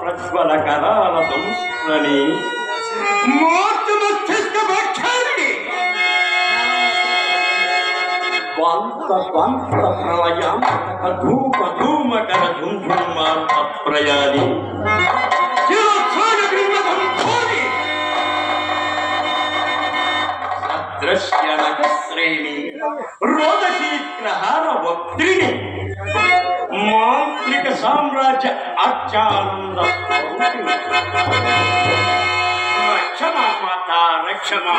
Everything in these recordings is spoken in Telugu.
ప్రజ్వల కరాల సంస్కరణి మూర్తి మస్తిష్క భక్షాన్ని వంత వంత ప్రళయాంతక ధూప ధూమకర ధుంధుమాంత ప్రయాణి సదృశ్య నగశ్రేణి రోదశీగ్రహార వక్త్రిని మాంత్రిక సామ్రాజ్య అత్యానంద రక్షమా మాత రక్షమా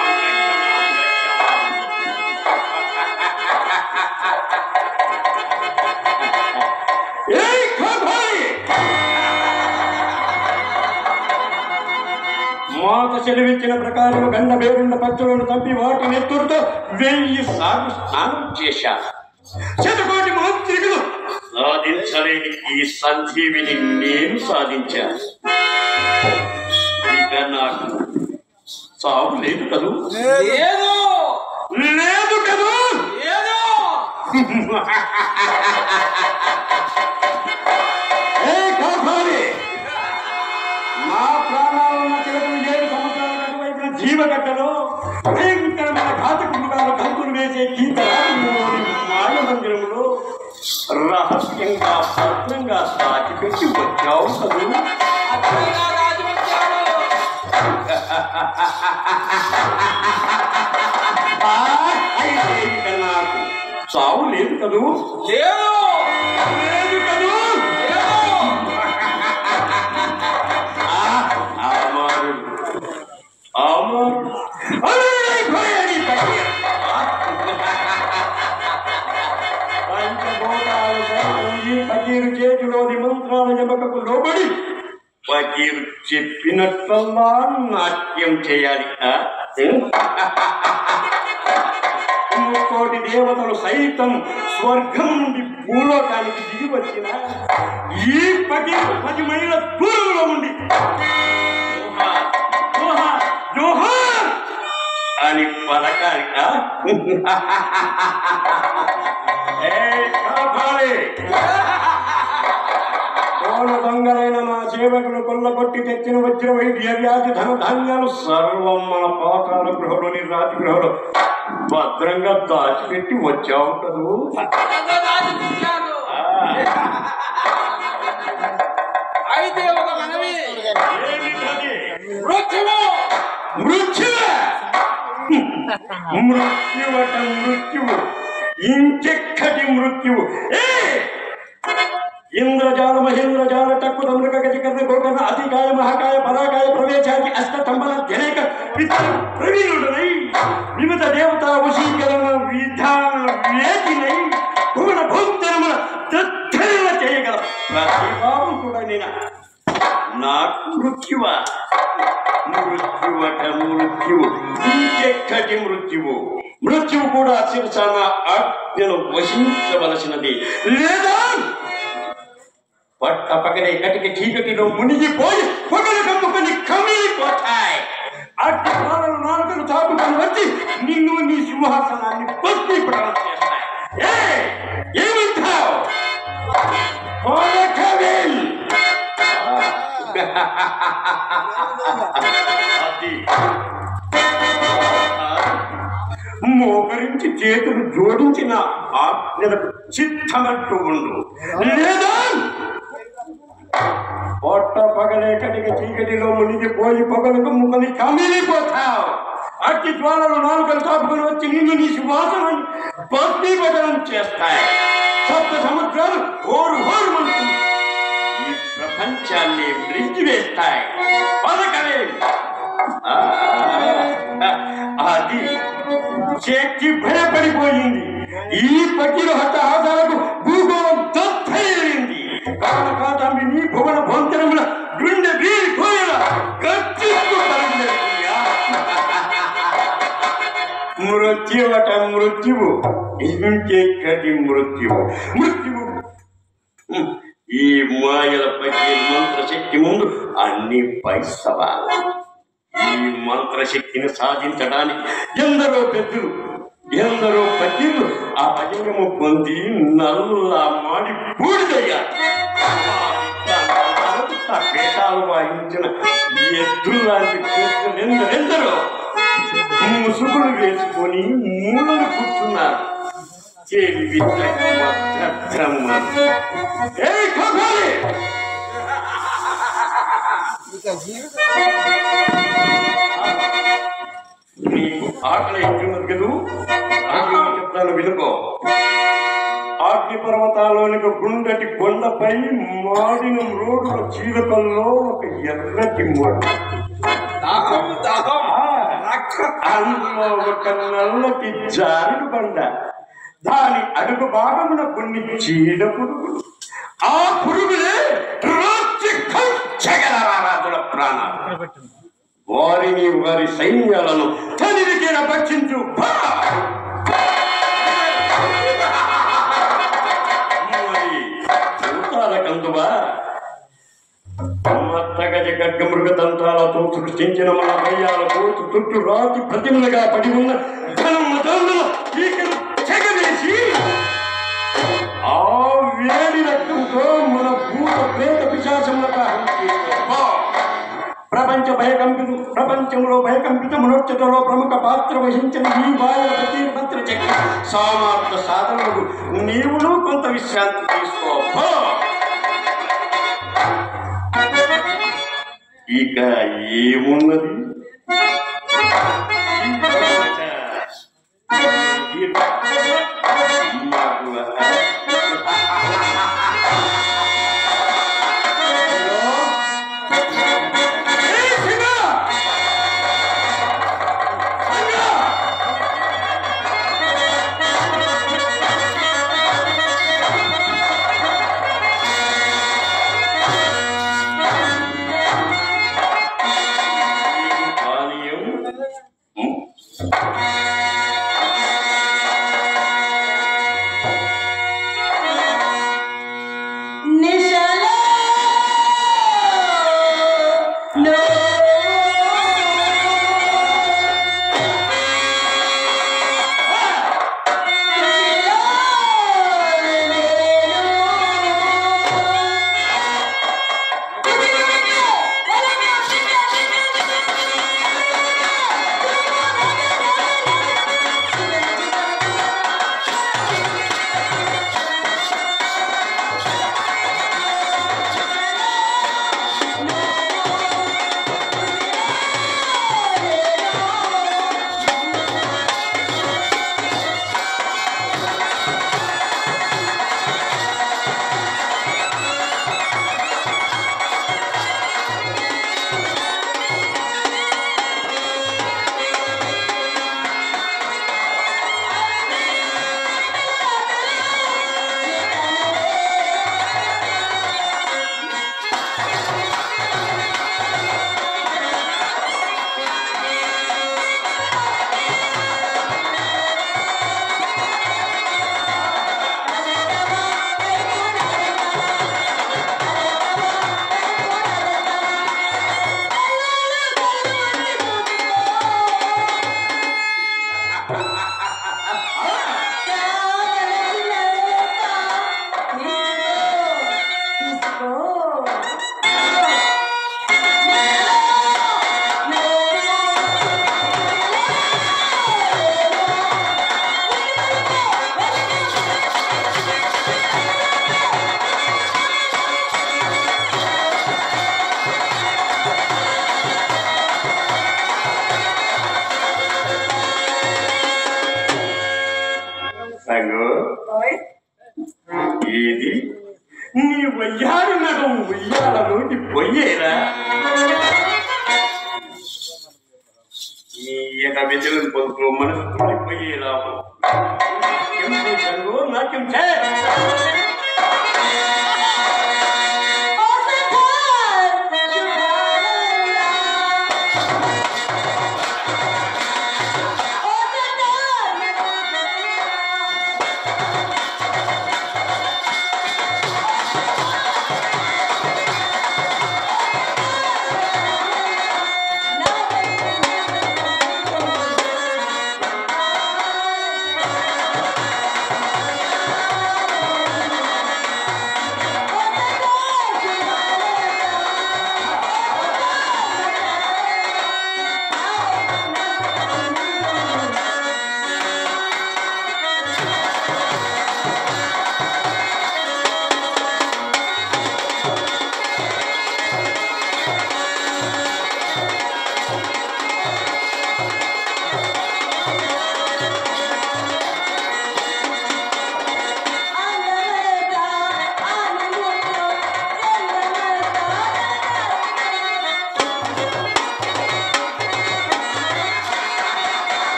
మాత సెలవిచ్చిన ప్రకారం గండ బేరుండ పచ్చలను తప్పి వాటి నెత్తురుతో 1000 సార్లు స్నానం చేశాను. శతకోటి మాంత్రికులు సాధించలేని ఈ సంజీవిని నేను సాధించాను. ఇక నాకు సాగు లేదు కదూ? లేదు కదూ? నా ప్రాణాలున్న చివరి 7 సంవత్సరాల అటువైపున జీవగడ్డలో భయంకరమైన ఘాతక మృగాలు కంతులు వేసే గీతరాజులోని మాయ మందిరంలో రహస్యంగా భద్రంగా దాచిపెట్టి వచ్చావు కదూ? అయితే ఇక నాకు సావు లేదు కదూ? లేదు కదూ? ఫకీరు చేతిలోని మంత్రాల జపకకు లోబడి ఫకీరు చెప్పినట్లల్లా నాట్యం చేయాలి. 3 దేవతలు సైతం స్వర్గం నుండి భూలోకానికి దిగి వచ్చిన ఈ ఫకీరు 10 మైళ్ళ దూరంలో ఉండి జోహార్ అని పలకాలి. దొంగలైన నా సేవకులు కొల్లగొట్టి తెచ్చిన వజ్ర వైద్య వ్యాధి ధన ధాన్యాలు సర్వం మన పాతాల గృహలోని రాతి గృహలో భద్రంగా దాచిపెట్టి వచ్చావు కదూ? అయితే ఒక మనవి, మృత్యువట మృత్యువు, ఇంకెక్కటి మృత్యువు. ఇంద్రజాల మహేంద్రజాల టక్కు తమృక గజకర్ణ గోకర్ణ అతికాయ మహాకాయ పరాకాయ ప్రవేశాది అష్టతంబల జనేక ప్రవీణుడనై వివిధ దేవతా వశీకరణ విధాన వేదినై భువన భౌంతరముల తత్తరణ చేయగల ప్రతిభావం కూడా నేను నాకు మృత్యువా? మృత్యువట మృత్యువు, ఇంకెక్కటి మృత్యువు. మృత్యువు కూడా శిరసాన ఆజ్ఞను వశించవలసినది, లేదా పట్ట పక్కనే కటికి చీకటిలో మునిగిపోయి పొగలు కమ్ముకొని కమిలిపోతాయి. అట్టి పాలన నాలుకలు చాపుకొని వచ్చి నిన్ను నీ సింహాసనాన్ని భస్మీపటం చేస్తాయి. ఏమంటావు? మోకరించి చేతులు జోడించిన ఆజ్ఞలకు చిత్తమంటూ ఉండు, లేదా పగలే కటిక చీకటిలో మునిగిపోయి పొగలకు ముక్కని కమిలిపోతావు. అట్టి జ్వాలలు నాలుకలు చాపుకొని వచ్చి నిన్ను నీ సువాసనని భస్మీపటనం చేస్తాయి. సప్త సముద్రాలు ఓరు హోరుమంటుంది ఈ ప్రపంచాన్ని మృంగివేస్తాయి. పలకలే అది శక్తి భయపడిపోయింది. ఈ పట్టిన హఠాలకు భూగోళం దత్తయింది. కాటకాటాంబి నీ భువన భంతరముల గుండె వీరిపోయిన గర్జిస్తూ పరుగులయ్యా. మృత్యువట మృత్యువు, ఇంకెక్కడి మృత్యువు? మృత్యువు ఈ మాయల పట్టి మంత్రశక్తి ముందు అన్ని పైసవాలు. ఈ మంత్రశక్తిని సాధించడానికి ఎందరో పెద్దలు, ఎందరో పద్యులు ఆ భజనము పొంది నల్లా మాడి బూడిదయ్యారు. పేటాలు వాయించిన ఎద్దులాంటి ఎందరెందరో ముసుగులు వేసుకొని మూలలు కూర్చున్నారు. నీకు ఆకలి ఎత్తున్నది కదూ, చెప్తాను వినుకో. అగ్ని పర్వతాలోనికి గుండటి కొండపై మాడిన రోడ్ల చీలకల్లో ఒక ఎర్రటి మొట్ట, అందులో ఒక నల్లటి జారుడు బండ, దాని అడుగు భాగమున కొన్ని చీడ పురుగులు. ఆ పురుగులే రాజుల ప్రాణాలు. వారిని వారి సైన్యాలను తనివికి రక్షించు. కందువా మత్తగజ గడ్గ మృగదంతాలతో సృష్టించిన మన దయ్యాలతో చుట్టూ రాతి ప్రతిమలుగా పడి ఉన్న చెగవేసి ఆ వేడి రక్తంతో మన భూత ప్రేత పిశాచములకు ప్రపంచంలో భయకంపిత మనోచ్చతలో ప్రముఖ పాత్ర వహించిన ఈ బాల మంత్ర శక్తి సామార్థ సాధనలు నీవును కొంత విశ్రాంతి తీసుకో. ఇక ఏమున్నది? బంగారు నగం ఉయ్యాలలోకి పొయ్యేరా ఈ ఎగబెదలను పొందుతూ మనసు తొలిపోయేలా నాట్యం చే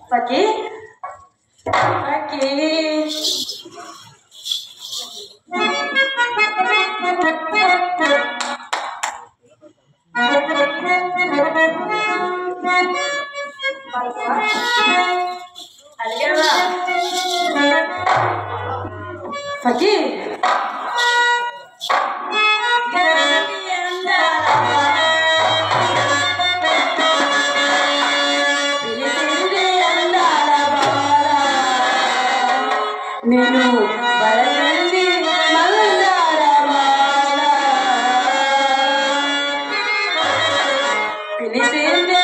Pagi, pagi. Pagi. నేను వరచండి మందారమాల పిలిచిందే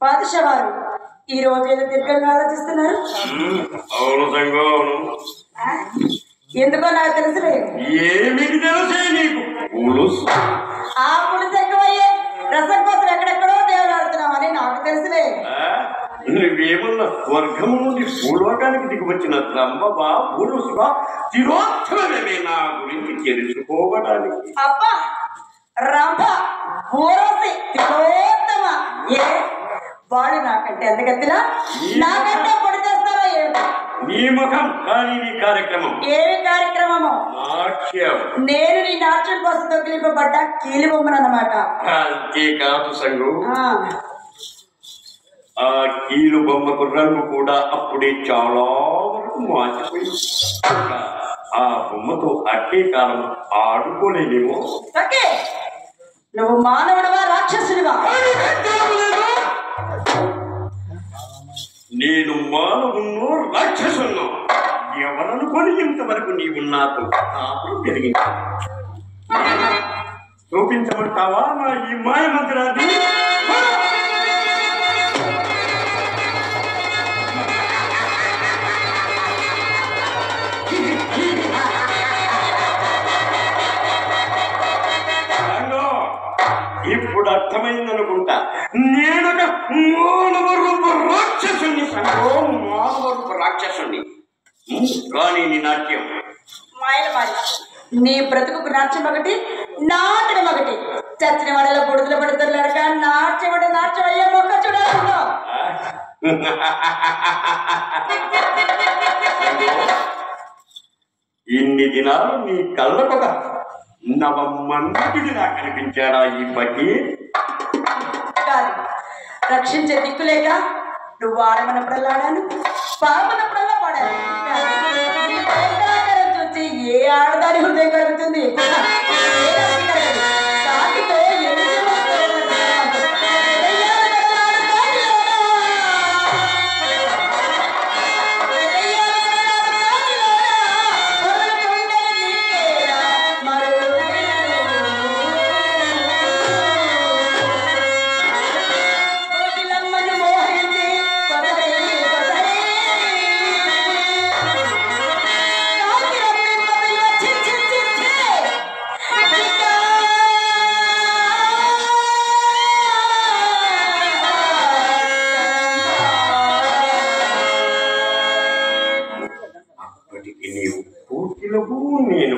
పాదశవారు ఈ రోజు ఏదో దీర్ఘంగా ఆలోచిస్తున్నారు. అవును సంగో, అవును. ఎందుకో నాకు తెలుసులే. ఏమిటి తెలుసే నీకు? ఆ పులుసు ఎక్కువయ్యే రసం కోసం ఎక్కడెక్కడో దేవుడు ఆడుతున్నామని నాకు తెలుసులే. నువ్వేమన్నా స్వర్గము నుండి భూలోకానికి దిగివచ్చిన రంభవా పురుషువా తిరోత్తమే నా గురించి తెలుసుకోవడానికి? అబ్బా రంభ పూర్వసి తిలోత్తమ ఏ వాడు నాకంటే ఎందుకత్తిలా నాకంటే పొడి చేస్తారో ఏమిటి? నీ ముఖం కానీ నీ కార్యక్రమం ఏమి కార్యక్రమము? నాట్యం. నేను నీ నాట్యం కోసం తొక్కిలింపబడ్డ కీలి బొమ్మనన్నమాట. అంతేకాదు సంగు, ఆ కీలు బొమ్మకు రంగు కూడా అప్పుడే చాలా వరకు మార్చిపోయింది. ఆ బొమ్మతో అట్టే కాలం ఆడుకోలేనేమో. నువ్వు మానవుడివా రాక్షసుడివా? నేను మానవున్నో రాక్షసున్నో ఎవరనుకొని ఇంతవరకు నీవు నాతో కాపురం జరిగింది. చూపించమంటావా నా ఈ మాయ మంత్రాన్ని? ఇప్పుడు అర్థమైందనుకుంటా. నేనొక మానవరూప రాక్షసుని సంగో, మానవరూప రాక్షసుని. కానీ నీ నాట్యం మాయల మాయ. నీ బ్రతుకు నాట్యం ఒకటి, నాటడం ఒకటి. చచ్చిన వాళ్ళలో బుడుదల పడుతున్నాక నాట్యం నాట్యం అయ్యే మొక్క చూడాలంటో. ఇన్ని దినాలు నీ కళ్ళకొక నవమన్మధుడిలా కనిపించాడా ఈ పట్టి? కాదు, రక్షించే దిక్కులేక నువ్వు ఆడమన్నప్పుడల్లా ఆడాను, పాపనప్పుడల్లా పాడాను. చూసి ఏ ఆడదాని హృదయం కలుగుతుంది? సాటితో నేను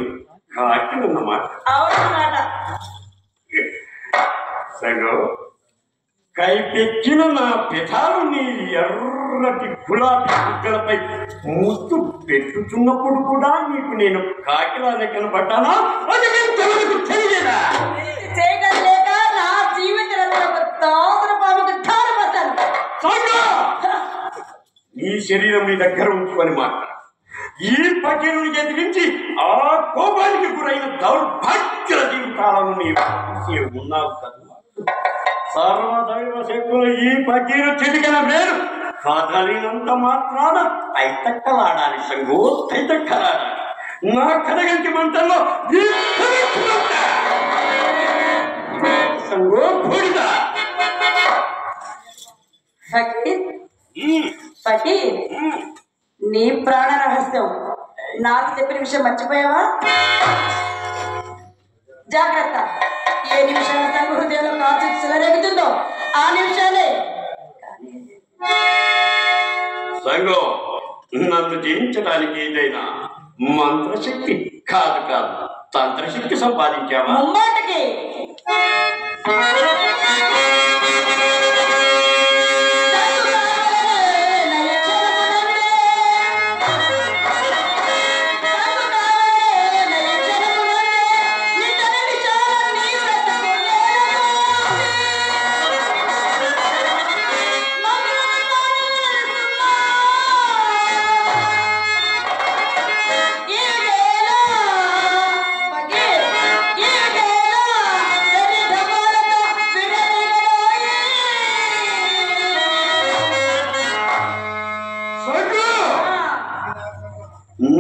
కాకి ఉన్నమాట. సగో కైపెక్కిన నా పెదాలు నీ ఎర్రటి గులాబీ బుగ్గలపై ముద్దు పెట్టుచున్నప్పుడు కూడా నీకు నేను కాకిలానే కనబడ్డానా? అది మీకు తెలియదా? చేయగలేక నా జీవితంలో నీ శరీరం నీ దగ్గర ఉంచుకొని మాట్లాడు. ఈ పకీరుని ఎదిరించి ఆ కోపానికి గురైన దౌర్భాగ్య జీవితాలను నీవు ఉన్నావు కదా. సర్వదైవ శక్తులు ఈ పకీరు చిటికల వేరు కదలినంత మాత్రాన తైతక్కలాడాలి సంగో, తైతక్కలాడాలి. నా కడగంటి మంటల్లో సంగో బూడిద. ఫకీర్, నీ ప్రాణ రహస్యం నాకు చెప్పిన విషయం మర్చిపోయావా? జాగ్రత్త, ఏ నిమిషాల సంఘ హృదయంలో కాల్చి చెలరేగుతుందో ఆ నిమిషాలే. సంగో, నన్ను జయించడానికి ఏదైనా మంత్రశక్తి కాదు తంత్రశక్తి సంపాదించావా? ముమ్మాటికి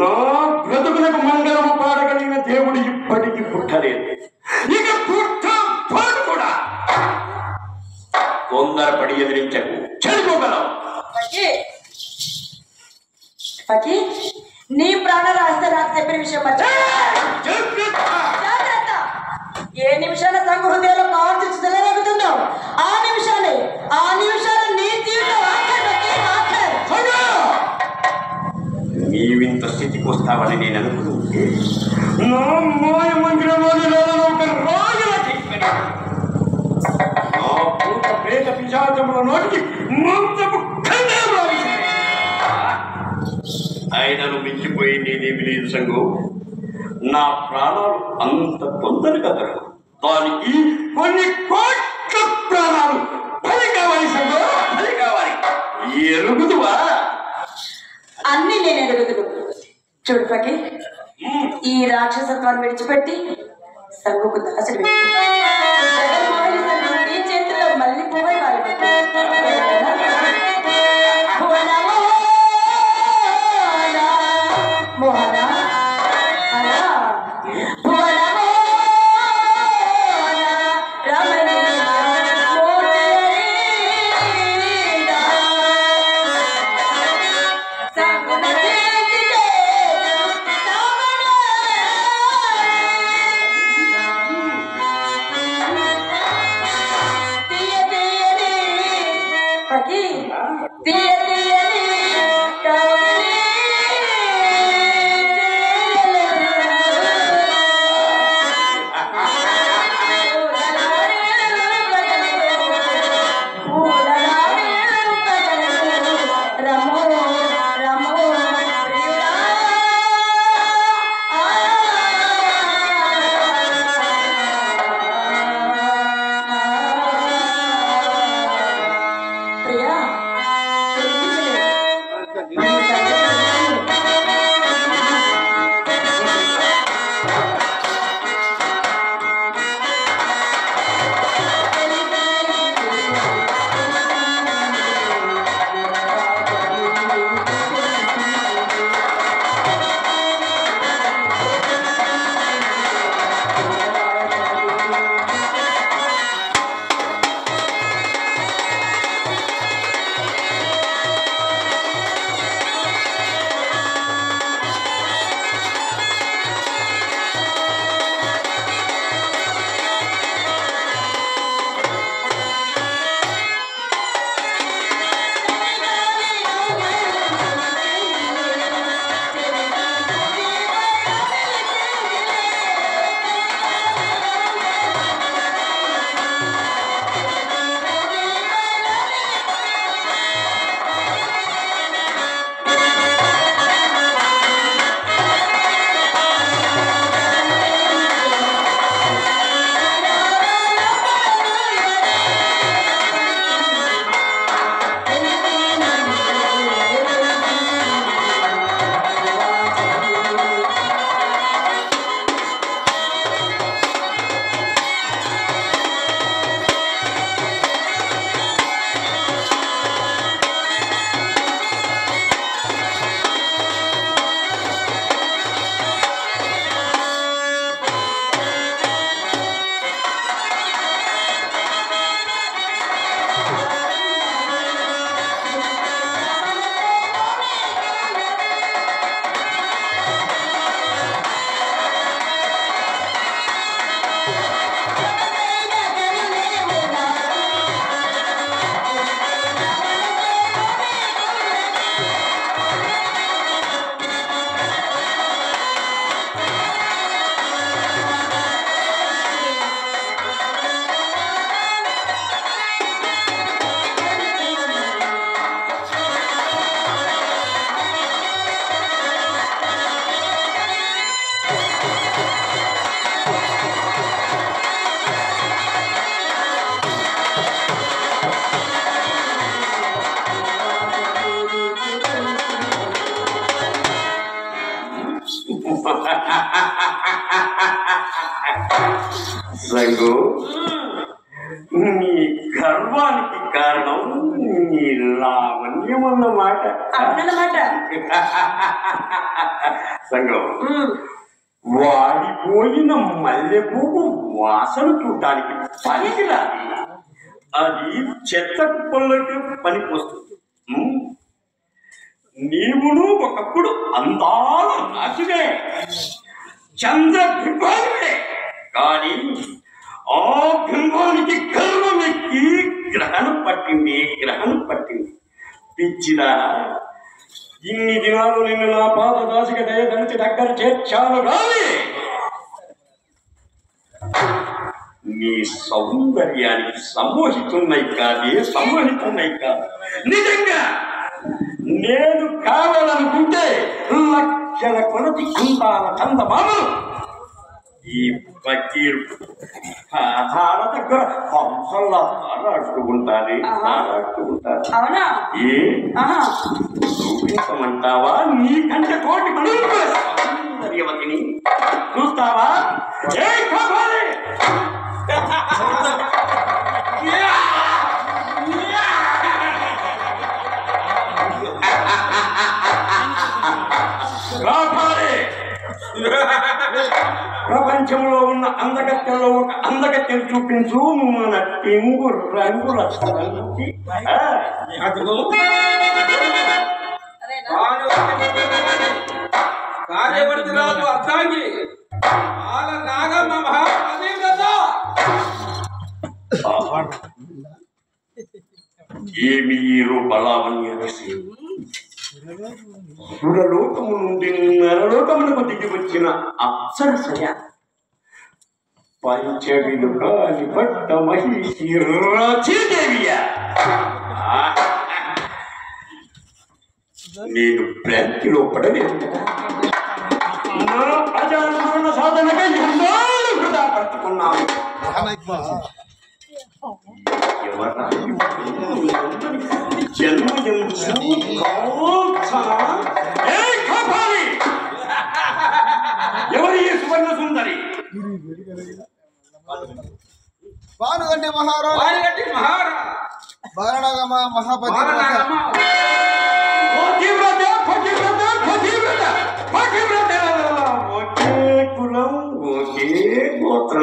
నా బ్రతుకులకు మంగళము పాడగలిగిన దేవుడు ఇప్పటికీ పుట్టలేదు, ఇక పుట్టాడు కూడా. తొందరపడి ఎదిరించకు, చెడిపోగలవు. నీ ప్రాణ రహస్య నాకు చెప్పిన విషయం జాగ్రత్త. ఏ నిమిషాల సంఘ హృదయంలో కాల్చి చెలరేగుతుందో ఆ నిమిషాలు నీ జీవితం నీవింత స్థితికి వస్తావని నేను అనుకుంటే నా మాయ మందిరంలోని ఒక రాజులా తీసుకెళ్ళి నా భూత ప్రేత పిశాచముల నోటికి మంచము ఆయనను మించిపోయి నేనేమి లేదు సంగు. నా ప్రాణాలు అంత తొందరగా దొరకవు, దానికి కొన్ని కోట్ల ప్రాణాలు బలి కావాలి సంగు, బలి కావాలి. ఎరుగుదువా? అన్ని నేను ఎరుగుదును. చూడు ఫకీర్, ఈ రాక్షసత్వాన్ని విడిచిపెట్టి సంగుకు దాసుడు నీ చేతిలో మళ్ళీ పోయి మోహనా సంగు నీ గర్వానికి కారణం నీ లావణ్యం అన్నమాట. అవునన్నమాట. సంగం వాడిపోయిన మల్లె పువ్వు వాసన చూడటానికి పనికిరాది. అది చెత్త కుప్పల్లోకి పనికొస్తుంది. నీవును ఒకప్పుడు అందాల రాసివే, చంద్రబింబానివే. కానీ ఆ బింబానికి గర్వమెక్కి గ్రహణం పట్టింది. పిచ్చిదా, ఇన్ని దినాలు నిన్ను నా పాద దాసిగా దయదలిచి దగ్గర చేర్చాను రాలి. నీ సౌందర్యానికి సమ్మోహితున్నాయి కాదు. నిజంగా నేను కావాలనుకుంటే లక్షల కొలది కుంటాల చందమామలు ఈ ఫకీర్ ఆడ దగ్గర హంసల్లా ఆడాడుతూ ఉంటారు. అవునా? చూపించమంటావా? నీకంటే కోటి సౌందర్యవతిని చూస్తావా? ప్రపంచంలో ఉన్న అందగత్తెల్లో ఒక అందగత్తెను చూపించు. మన టెంగు రంగుల కార్యవర్తిరాజు అర్థాంగి నాగమ్మ మహాదేవత. ఏమి ఈ రూపలావణ్య సురలోకము నుండి నరలోకమునకు దిగి వచ్చిన అప్సరసయ పంచవిలుకాని పట్ట మహిషి రచీదేవియ. నేను బ్రాంతిలో పడలేదు కదా. నా అజాన సాధనగా ఎన్నో వృధా పట్టుకున్నాను. ఎవరి సువర్ణ సుందరి? భానుగంటి మహారాజు మహాపతి ఒకే కులం, ఒకే గోత్ర.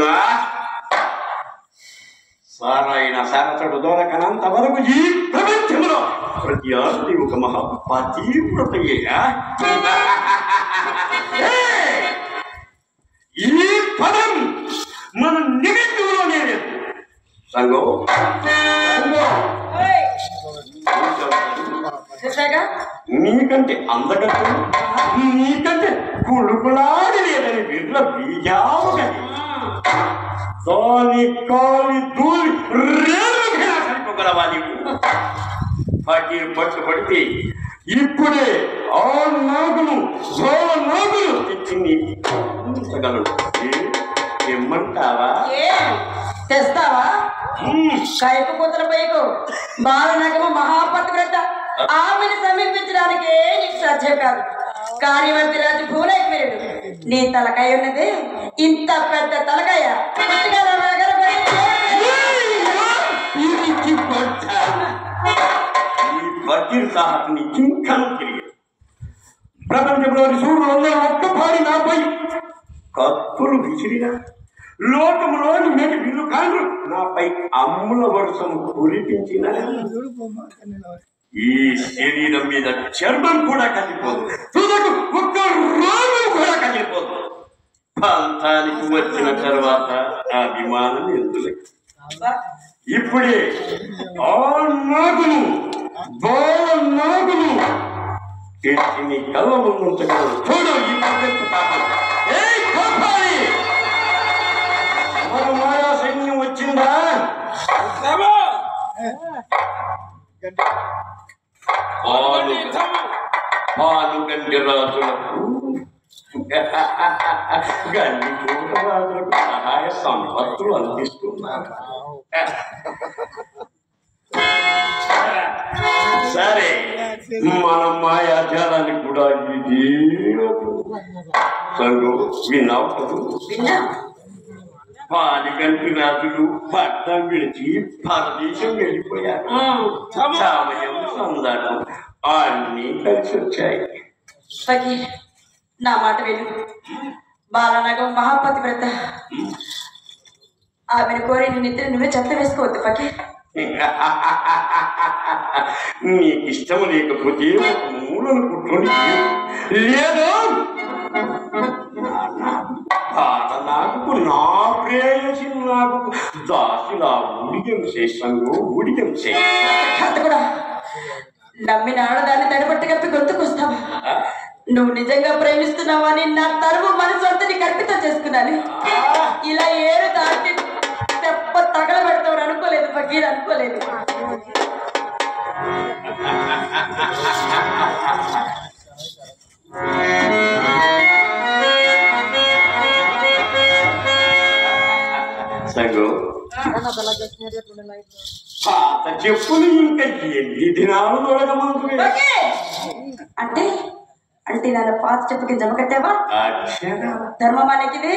సారైన సారథుడు దొరకనంత వరకు ఈ ప్రపంచంలో ప్రతి ఆడది ఒక మహాపతివ్రతయే. ఈ పదం మన నిమిత్తంలోనే లేదు. సంగో నీకంటే అందగత్తు, నీకంటే కుడుకులాడి లేదని వీళ్ళ బీజావు కానీ దాని కాలి దూరి రేలుగా సరిపోగలవా నీవు? ఫకీర్ పట్టుబడితే ఇప్పుడే ఆ నాగులు తెచ్చి నీగలడు. ఏమంటావా? తెస్తావా? కైపు కూతుల పైకు బాలనగమ మహాపతివ్రత ఆమెను సమీపించడానికే నీకు సాధ్యం కాదు. కార్యవర్తి రాజు భూలైక్వీరుడు. నీ తలకాయ ఉన్నది ఇంత పెద్ద తలకాయ. ప్రపంచంలోని సూర్యులందరూ ఒక్కపారి నాపై కత్తులు విసిరినా, లోకములోని మెటి బిల్లు కాండ్రు నాపై అమ్ముల వర్షం కురిపించిన ఈ శరీరం మీద చర్మం కూడా కదిలిపోదు, తుదకు ఒక్క రోగం కూడా కదిలిపోదు. ప్రాంతానికి వచ్చిన తర్వాత ఆ విమానం ఎందులే. ఇప్పుడే ఆ నాగును తెచ్చి నీ కళ్ళ ముందుంచగలరు. చూడు ఈ మన మాయా సైన్యం వచ్చిందా? పాలు గంటి రాజులకు రాజులకు సహాయ సంపత్తులు అందిస్తున్నారు. సరే, మన మాయాజాలానికి కూడా ఇది విన్నావు. పాలికంటి రాజులు పట్టం విడిచి భారతదేశం వెళ్ళిపోయారు. సమయం సందర్భం అన్నీ కలిసి వచ్చాయి. ఫకీర్, నా మాట విను. బాలనగం మహాపతివ్రత, ఆమెను కోరి నీ నిద్ర నువ్వే చెత్త వేసుకోవద్దు ఫకీర్. నీకు ఇష్టం లేకపోతే ఒక మూలను కుట్టుకొని లేదు నాకు నా ప్రేయసి నాకు దాసిలా ఊడిగం చేసాను ఊడిగం చేత కూడా నమ్మిన ఆడదాన్ని తడబట్టి కప్పి గొంతుకొస్తావా? నువ్వు నిజంగా ప్రేమిస్తున్నావని నా తరువు మనసు అంతా నీకు అర్పితం చేసుకున్నాను. ఇలా ఏడు దాటి తెప్ప తగలబెడతావు అనుకోలేదు ఫకీర్, అనుకోలేదు. పాత చెప్పులు ఇంకా ఎన్ని దినాలు తొడగమందు అంటే అంటే నన్ను పాత చెప్పుకి జమ కట్టావా? ధర్మం అనేది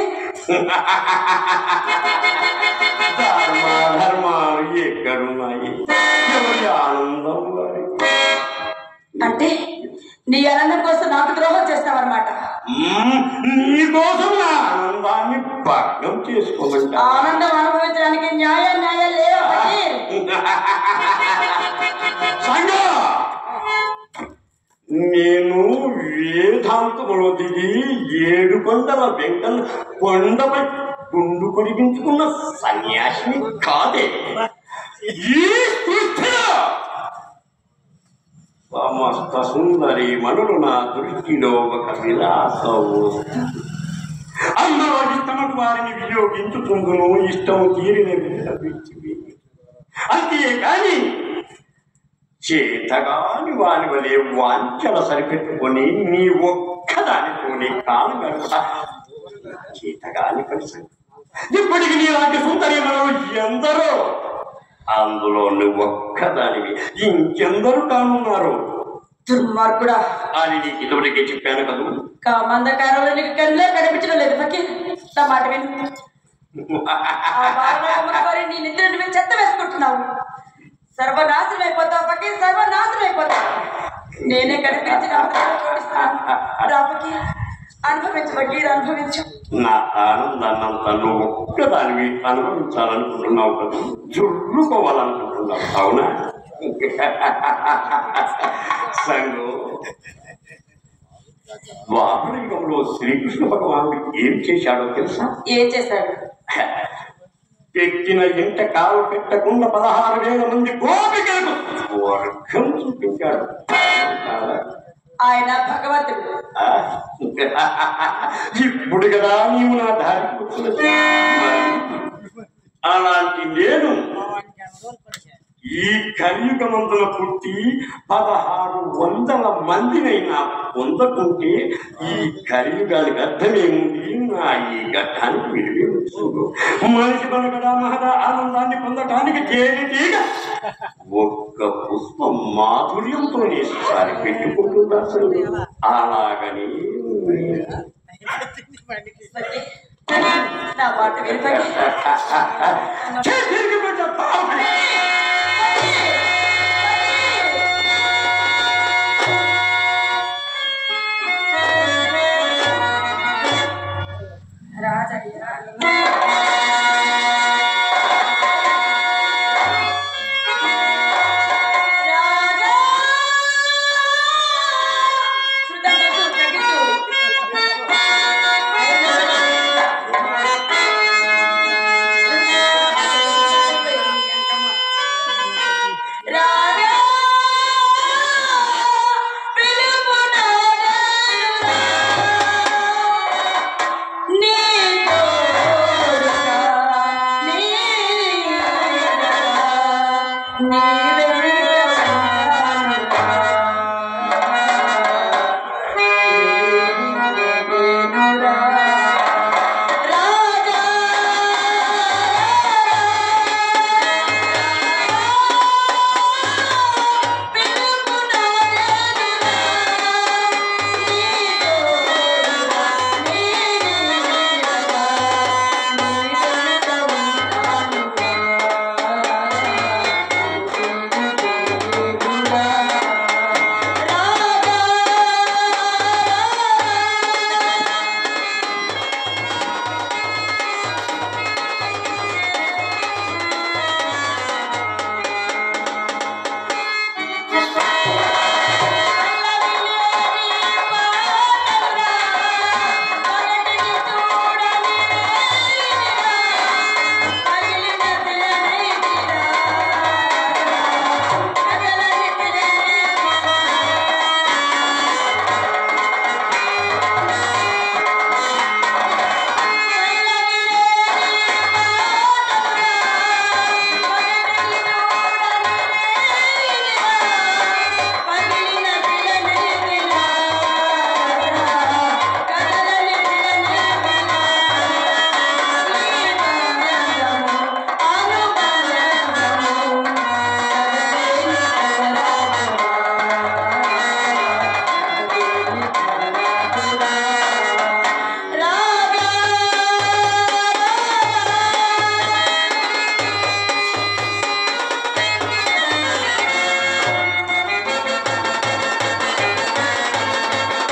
ధర్మాలు ఎక్కడున్నాయి? ఎవరి ఆనందం వారి. అంటే నీ ఆనందం కోసం నాకు ద్రోహం చేస్తావన్నమాట. నీ కోసం నా ఆనందాన్ని భగ్నం చేసుకోమంట. ఆనందం అనుభవించడానికి న్యాయం లేవు. నేను వేదాంతములో దిగి 7 కొండల వెంకన్న కొండపై గుండు కొడిగించుకున్న సన్యాసిని కాదే. ఈ సృష్టిలో సమస్త సుందరి మనులు నా దృష్టిలో ఒక విలాసము. అందరూ ఇష్టమకు వారిని వినియోగించుతుందును, ఇష్టం తీరిన వినియోగించి అంతేకాని చేతగాని వాని వలె వాంఛల సరిపెట్టుకొని నీ ఒక్కదానితోనే కాలం గడుపుతా. చేతగాని పరిస్థితి ఇప్పటికి నీ లాంటి సుందరి మనం ఎందరో, అందులో నువ్వు ఒక్కదానివి, ఇంకెందరూ కానున్నారు. దుర్మార్గుడా అని నీకు ఇదివరకే చెప్పాను కదా. కామందకారంలో నీకు కళ్ళే కనిపించడం లేదు ఫకీర్. నా మాట విను. నీ నిద్ర నువ్వు చెత్త వేసుకుంటున్నావు. సర్వనాశనం అయిపోతావు ఫకీర్, సర్వనాశనం అయిపోతావు. నేనే కనిపించిన అనుభవించు ఫకీర్, అనుభవించు. నా ఆనందాన్నంతా నువ్వు ఒక్కదానివి అనుభవించాలనుకుంటున్నావు కదా, జుర్రుకోవాలనుకుంటున్నావు. అవునా? సంగో ద్వాపరయుగంలో శ్రీకృష్ణ భగవానుడు ఏం చేశాడో తెలుసా? ఏం చేశాడు? పెట్టిన ఇంట కాలు పెట్టకుండా 16,000 మంది గోపికలకు వర్గం చూపించాడు. ఆయన భగవంతుడు. ఇప్పుడు కదా నీవు నా దారికి వచ్చినది. అలాంటి నేను ఈ కలియుగమందున పుట్టి 1600 మందినైనా పొందకుంటే ఈ కలియుగానికి అర్థమేముంది? నా ఈ ఘట్టానికి విలువే వస్తుంది. మనిషి బలగడా మహద ఆనందాన్ని పొందటానికి తేలితీగ ఒక్క పుష్పం మాధుర్యంతోనే సారి పెట్టుకుంటుందా? అలాగని నా మాట వినపడి రాజయ్య